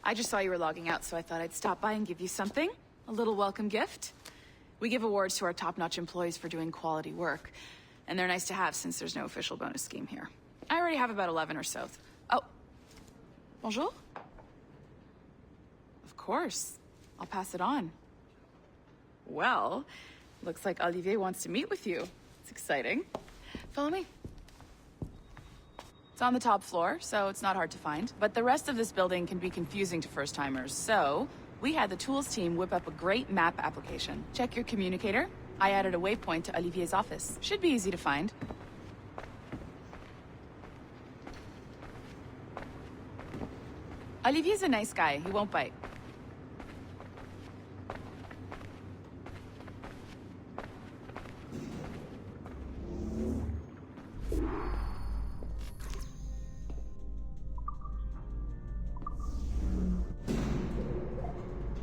I just saw you were logging out, so I thought I'd stop by and give you something. A little welcome gift. We give awards to our top-notch employees for doing quality work, and they're nice to have since there's no official bonus scheme here. I already have about 11 or so. Oh. Bonjour? Of course. I'll pass it on. Well, looks like Olivier wants to meet with you. It's exciting. Follow me. It's on the top floor, so it's not hard to find. But the rest of this building can be confusing to first-timers, so we had the tools team whip up a great map application. Check your communicator. I added a waypoint to Olivier's office. Should be easy to find. Olivier's a nice guy. He won't bite.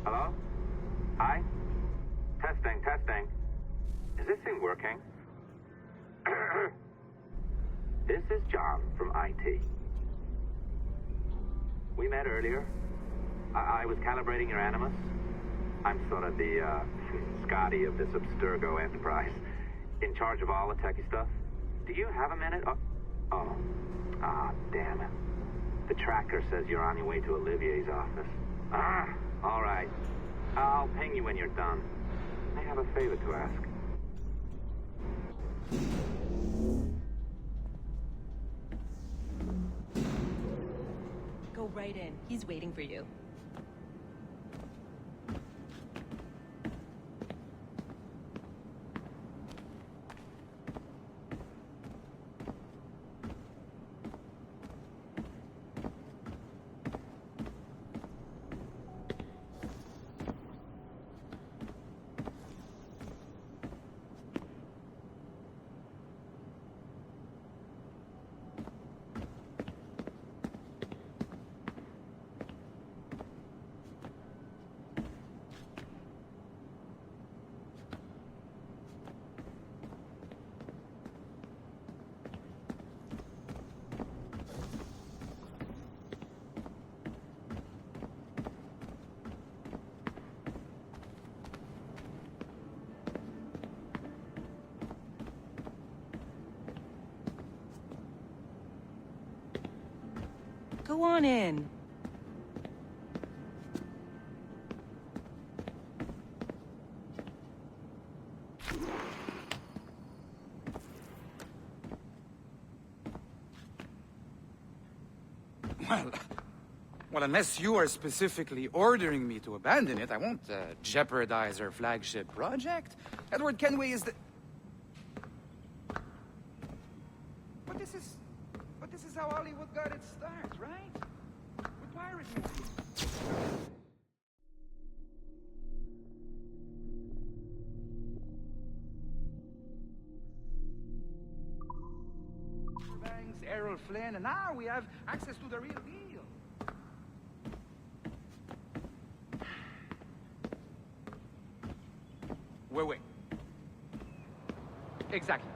Hello? Hi? Testing, testing. Is this thing working? This is John from IT. We met earlier. I was calibrating your animus. I'm sort of the, Scotty of this Abstergo enterprise. In charge of all the techie stuff. Do you have a minute? Damn it. The tracker says you're on your way to Olivier's office. All right. I'll ping you when you're done. I have a favor to ask. Go right in. He's waiting for you. Go on in. Well, unless you are specifically ordering me to abandon it, I won't jeopardize our flagship project. Edward Kenway is the... But this is how Hollywood got its start, right? With pirate movies. Banks, Errol Flynn, and now we have access to the real deal. Wait. Exactly.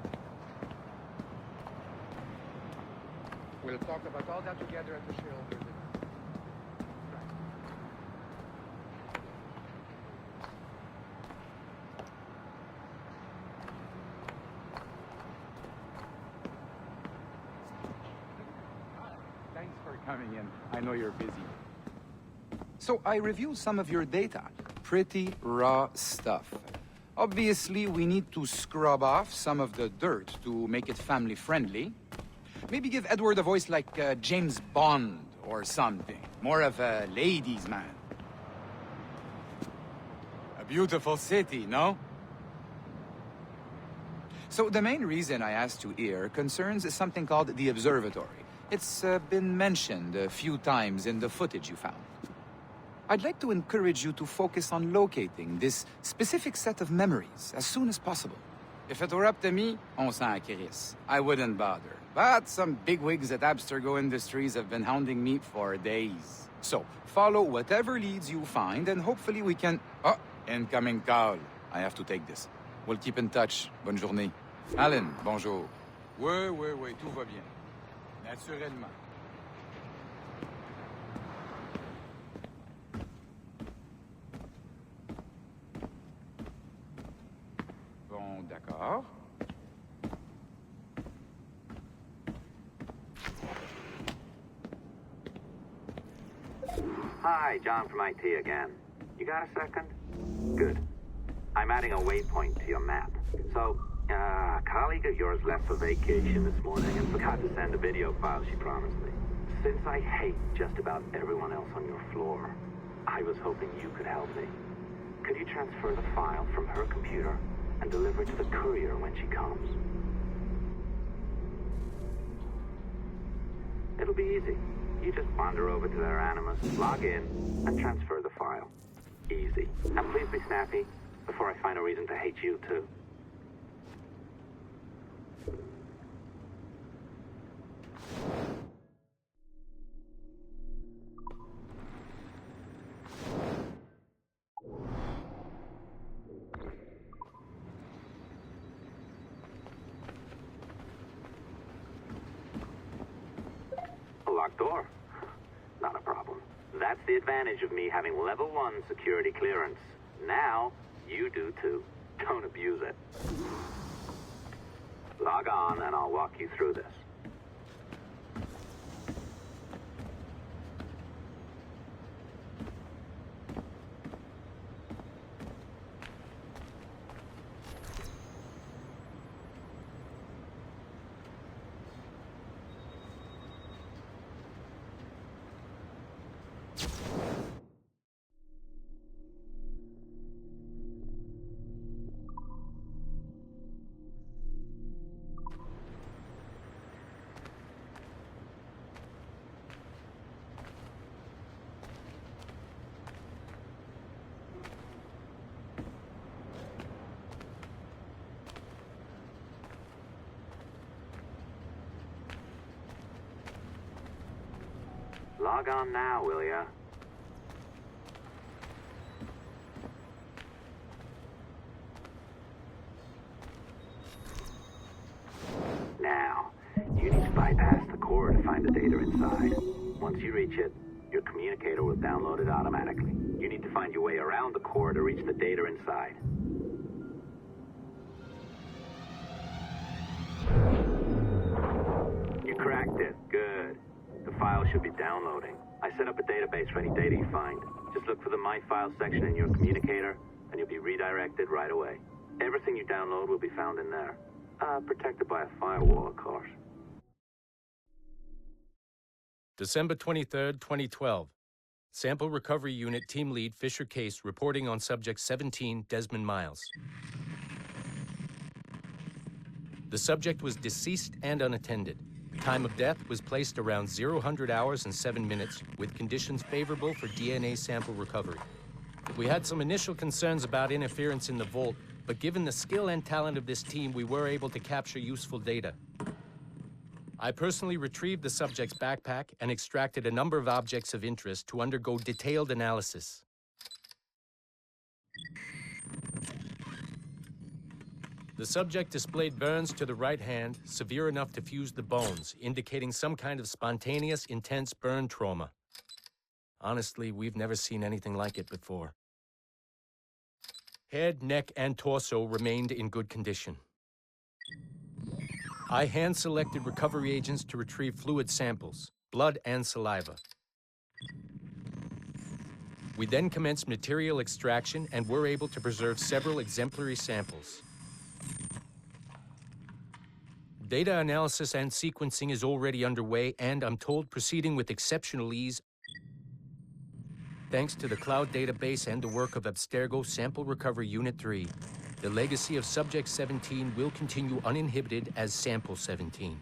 We'll talk about all that together at the shareholders meeting. Thanks for coming in. I know you're busy. So I reviewed some of your data. Pretty raw stuff. Obviously, we need to scrub off some of the dirt to make it family-friendly. Maybe give Edward a voice like James Bond or something. More of a ladies' man. A beautiful city, no? So the main reason I asked you here concerns something called the Observatory. It's been mentioned a few times in the footage you found. I'd like to encourage you to focus on locating this specific set of memories as soon as possible. If it were up to me, on s'en crisse. I wouldn't bother. But some bigwigs at Abstergo Industries have been hounding me for days. So, follow whatever leads you find, and hopefully we can... Oh, incoming call. I have to take this. We'll keep in touch. Bonne journée. Alan, bonjour. Oui, tout va bien. Naturellement. D'accord. Hi, John from IT again. You got a second? Good. I'm adding a waypoint to your map. So, a colleague of yours left for vacation this morning and forgot to send a video file she promised me. Since I hate just about everyone else on your floor, I was hoping you could help me. Could you transfer the file from her computer and deliver it to the courier when she comes? It'll be easy. You just wander over to their animus, log in, and transfer the file. Easy. And please be snappy before I find a reason to hate you, too. A locked door? Not a problem. That's the advantage of me having level 1 security clearance. Now, you do too. Don't abuse it. Log on and I'll walk you through this. Log on now, will ya? Now, you need to bypass the core to find the data inside. Once you reach it, your communicator will download it automatically. You need to find your way around the core to reach the data inside. You cracked it. Good. The file should be downloading. I set up a database for any data you find. Just look for the My Files section in your communicator, and you'll be redirected right away. Everything you download will be found in there. Protected by a firewall, of course. December 23rd, 2012. Sample Recovery Unit Team Lead Fisher Case reporting on Subject 17, Desmond Miles. The subject was deceased and unattended. Time of death was placed around 00 hours and 7 minutes, with conditions favorable for DNA sample recovery. We had some initial concerns about interference in the vault, but given the skill and talent of this team, we were able to capture useful data. I personally retrieved the subject's backpack and extracted a number of objects of interest to undergo detailed analysis. The subject displayed burns to the right hand, severe enough to fuse the bones, indicating some kind of spontaneous, intense burn trauma. Honestly, we've never seen anything like it before. Head, neck, and torso remained in good condition. I hand-selected recovery agents to retrieve fluid samples, blood and saliva. We then commenced material extraction and were able to preserve several exemplary samples. Data analysis and sequencing is already underway, and I'm told proceeding with exceptional ease. Thanks to the cloud database and the work of Abstergo Sample Recovery Unit 3, the legacy of Subject 17 will continue uninhibited as Sample 17.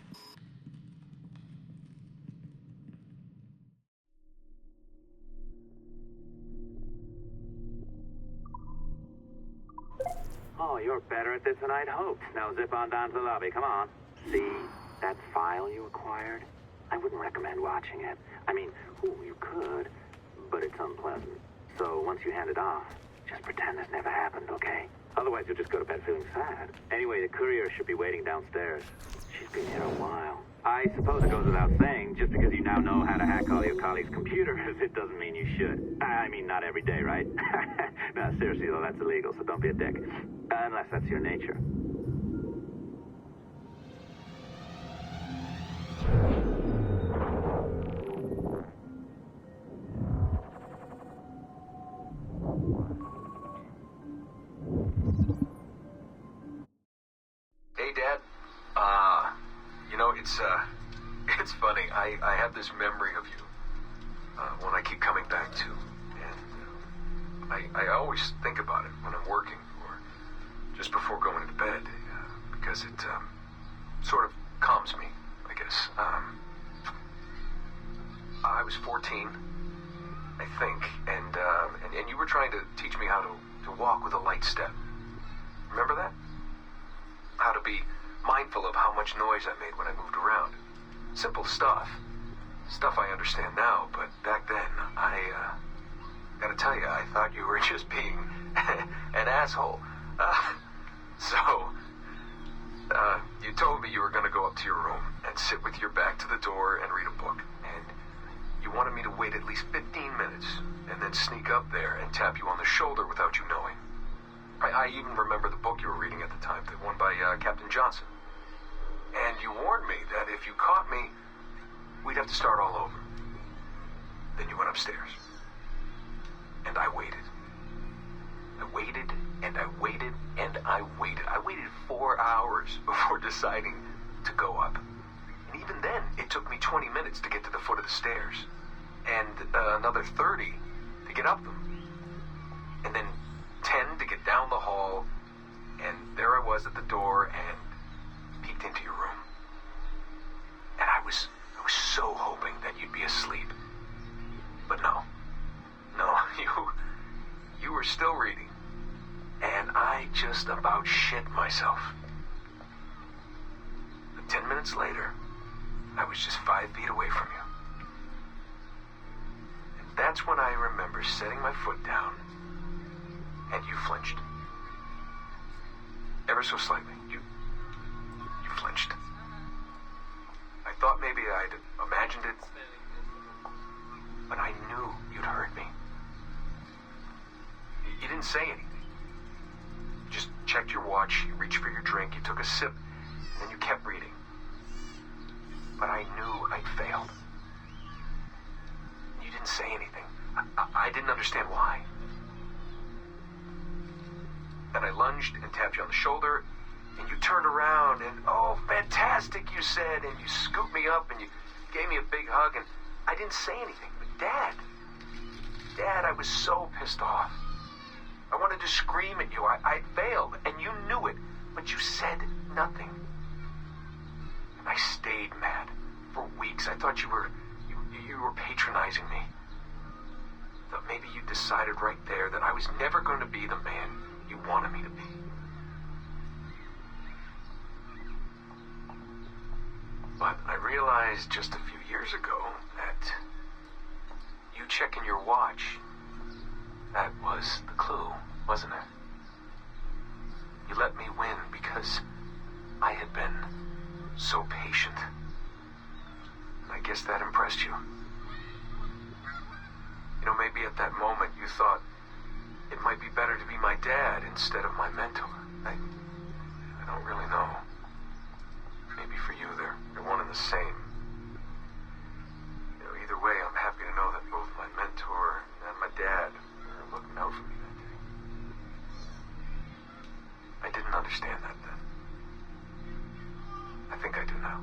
Oh, you're better at this than I'd hoped. Now zip on down to the lobby, come on. See that file you acquired? I wouldn't recommend watching it. I mean, you could, but it's unpleasant. So once you hand it off, just pretend this never happened, okay? Otherwise you'll just go to bed feeling sad. Anyway, the courier should be waiting downstairs. She's been here a while. I suppose it goes without saying, just because you now know how to hack all your colleagues' computers, it doesn't mean you should. I mean, not every day, right? No, seriously, though, that's illegal, so don't be a dick. Unless that's your nature. Hey, Dad. It's funny. I have this memory of you, one I keep coming back to. And I always think about it when I'm working or just before going to bed, because it sort of calms me, I guess. I was 14, I think, and you were trying to teach me how to walk with a light step. Remember that? How to be mindful of how much noise I made when I moved around. Simple stuff. Stuff I understand now, but back then, I gotta tell you, I thought you were just being an asshole. You told me you were gonna go up to your room and sit with your back to the door and read a book. And you wanted me to wait at least 15 minutes and then sneak up there and tap you on the shoulder without you knowing. I even remember the book you were reading at the time, the one by Captain Johnson. And you warned me that if you caught me, we'd have to start all over. Then you went upstairs. And I waited. I waited, and I waited, and I waited. I waited 4 hours before deciding to go up. And even then, it took me 20 minutes to get to the foot of the stairs. And another 30 to get up them. And then 10 to get down the hall, and there I was at the door and peeked into your room. And I was so hoping that you'd be asleep. But no, you were still reading, and I just about shit myself. But 10 minutes later, I was just 5 feet away from you. And that's when I remember setting my foot down. And you flinched. Ever so slightly. You flinched. I thought maybe I'd imagined it, but I knew you'd heard me. You didn't say anything. You just checked your watch, you reached for your drink, you took a sip, and then you kept reading. But I knew I'd failed. You didn't say anything. I didn't understand why. Then I lunged and tapped you on the shoulder, and you turned around, and oh, fantastic, you said, and you scooped me up, and you gave me a big hug, and I didn't say anything. But Dad, I was so pissed off. I wanted to scream at you. I'd failed, and you knew it, but you said nothing. And I stayed mad for weeks. I thought you were patronizing me. Thought maybe you decided right there that I was never going to be the man you wanted me to be. But I realized just a few years ago that you checking your watch, that was the clue, wasn't it? You let me win because I had been so patient. And I guess that impressed you. You know, maybe at that moment you thought it might be better to be my dad instead of my mentor. I don't really know. Maybe for you, they're one and the same. You know, either way, I'm happy to know that both my mentor and my dad are looking out for me that day. I didn't understand that then. I think I do now.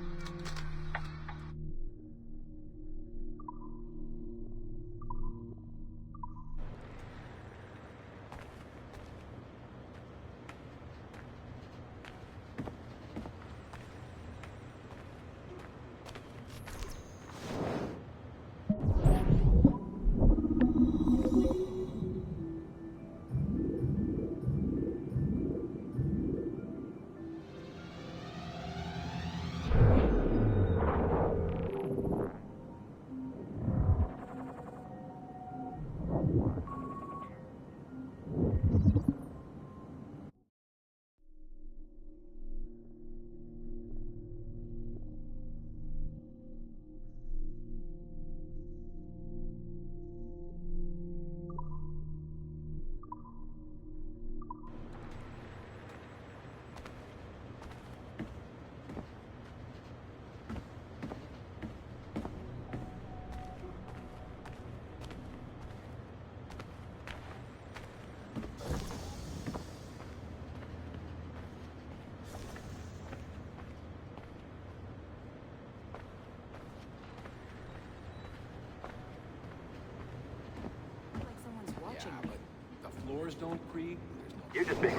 Like someone's watching me. But the floors don't creak. There's no... You're just being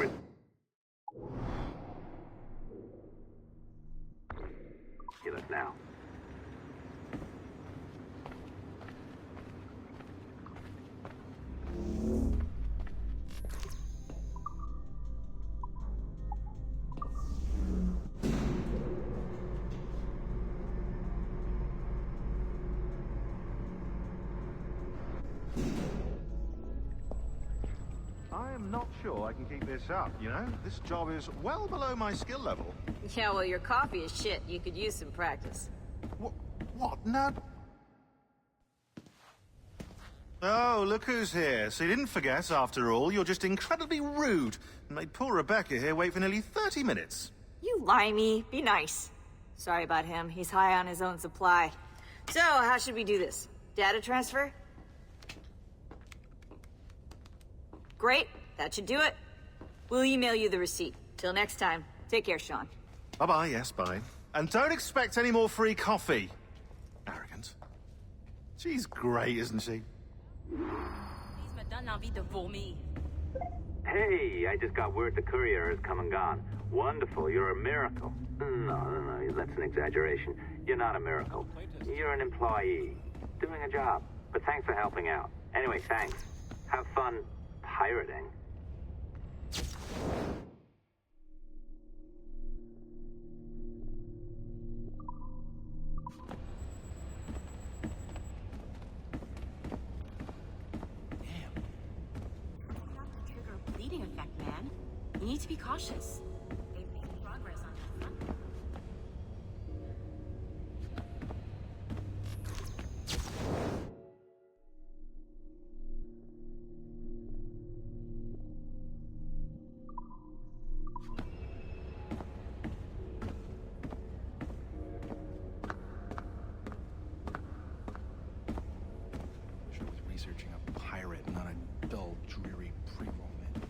ridiculous now. I am not sure I can keep this up, you know? This job is well below my skill level. Yeah, well, your coffee is shit. You could use some practice. What? No. Oh, look who's here. So you didn't forget, after all. You're just incredibly rude. And made poor Rebecca here wait for nearly 30 minutes. You limey. Be nice. Sorry about him. He's high on his own supply. So, how should we do this? Data transfer? Great. That should do it. We'll email you the receipt. Till next time. Take care, Sean. Bye-bye, yes, bye. And don't expect any more free coffee. Arrogant. She's great, isn't she? Please me donne envie de vomir. Hey, I just got word the Courier has come and gone. Wonderful, you're a miracle. No, that's an exaggeration. You're not a miracle. You're an employee, doing a job. But thanks for helping out. Anyway, thanks. Have fun pirating. Trigger a bleeding effect, man. You need to be cautious. They've made progress on that front. Sure was researching a pirate, not a dull, dreary pre-roll man.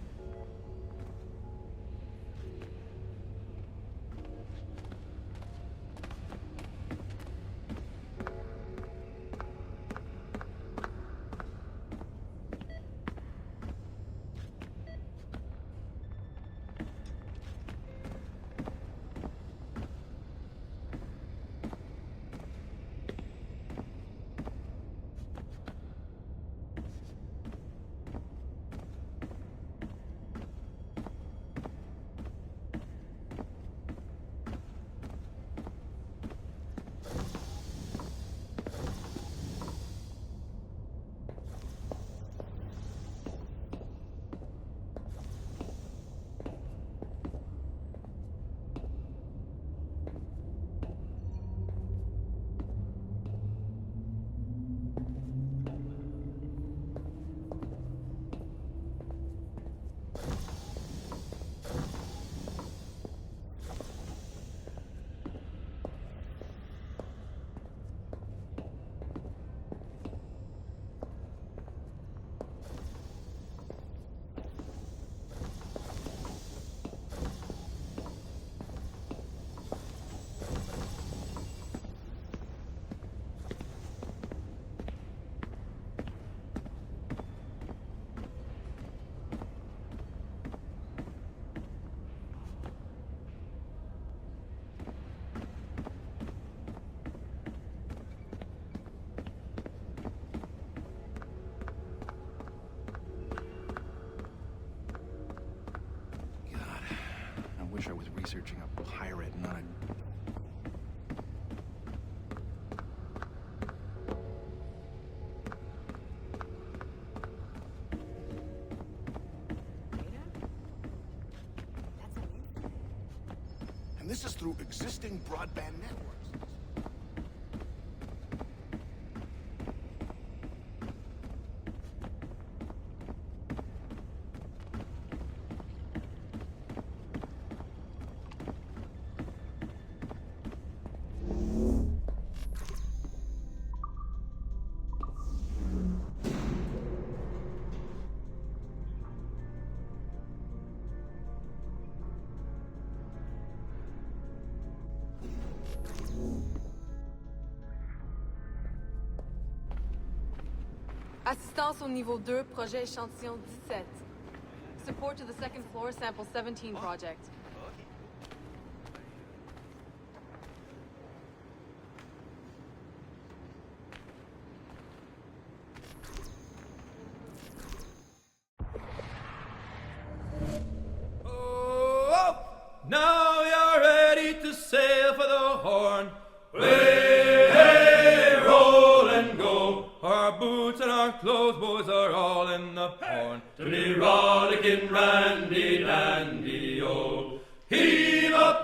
Wish I was researching a pirate, not a... And this is through existing broadband networks. Assistance au niveau 2, projet échantillon 17. Support to the second floor, sample 17 project. Now you're ready to sail for the Horn. Way, hey, roll and go. Our boots and our clothes, boys, are all in the horn. To be rollicking randy dandy, oh. Heave up,